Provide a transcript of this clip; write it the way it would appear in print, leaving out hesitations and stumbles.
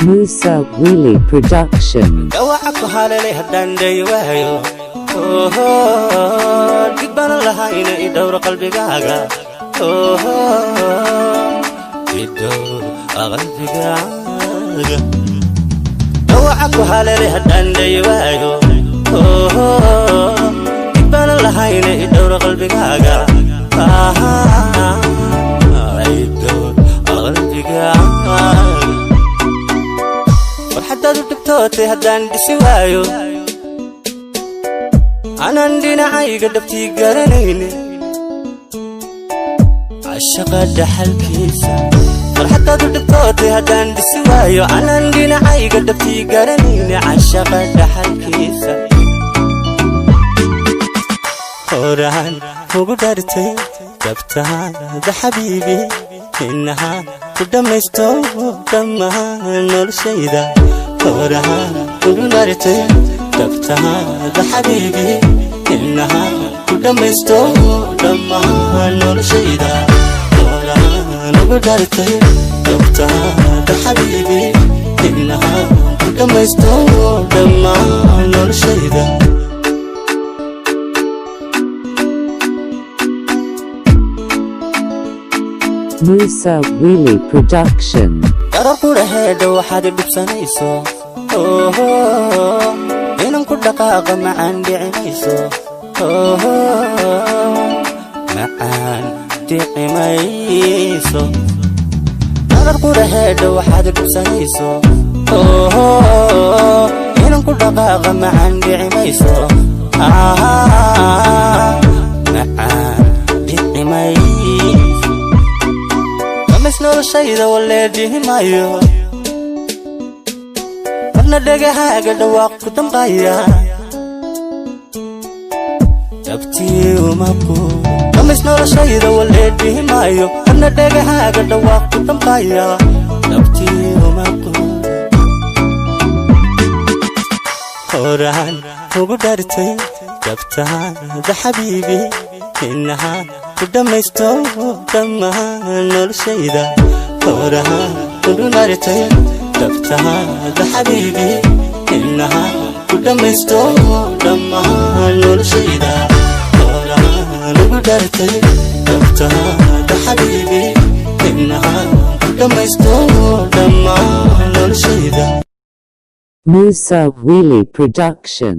Musa Willy Production. Dawacku halale haddaan day waayo dib baan lahayna i dhowr qalbigaaga i dhowr qalbigaaga. Dawacku halale haddaan day waayo dib baan lahayna i dhowr qalbigaaga i dhowr qalbigaaga. Farxadaadu dhibtootay haddaan dhisi waayo anaan dhinacayga dhabtii garanayne cashaqa dhaxalkiisa. Farxadaadu dhibtootay haddaan dhisi waayo anaan dhinacayga dhabtii garanayne cashaqa dhaxalkiisa. Horaan kugu dhartay dabtaada xabiibi innaha ku dhammaysto dhammaan noloshayda. Horaan kugu dhartay dabtaada xabiibi innaha ku dhammaysto dhammaan noloshayda. Horaan kugu dhartay dabtaada xabiibi innaha ku dhammaysto dhammaan noloshayda. Musa Willy Production. Dararku dhaheedha waxaad dhibsanayso inaan ku dhaqaaqa macaan dhicimayso macaan dhicimayso. Dararku dhaheedha waxaad dhibsanayso inaan ku dhaqaaqa macaan dhicimayso macaan dhicimayso. Noloshayda waleedihi maayo marna dhagahaaga dhawaaq ku damqaya dhabtii uma quuro. Dhamis noloshayda waleedihi maayo marna dhagahaaga dhawaaq ku damqaya dhabtii uma quuro. Horaan kugu dhartay dabtaada xabiibi innaha ku dhammaysto dhammaan noloshayda. Horaan kugu dhartay dabtaada xabiibi innaha ku dhammaysto dhammaan noloshayda. Horaan kugu dhartay dabtaada xabiibi innaha ku dhammaysto dhammaan noloshayda. Musa Willy Production.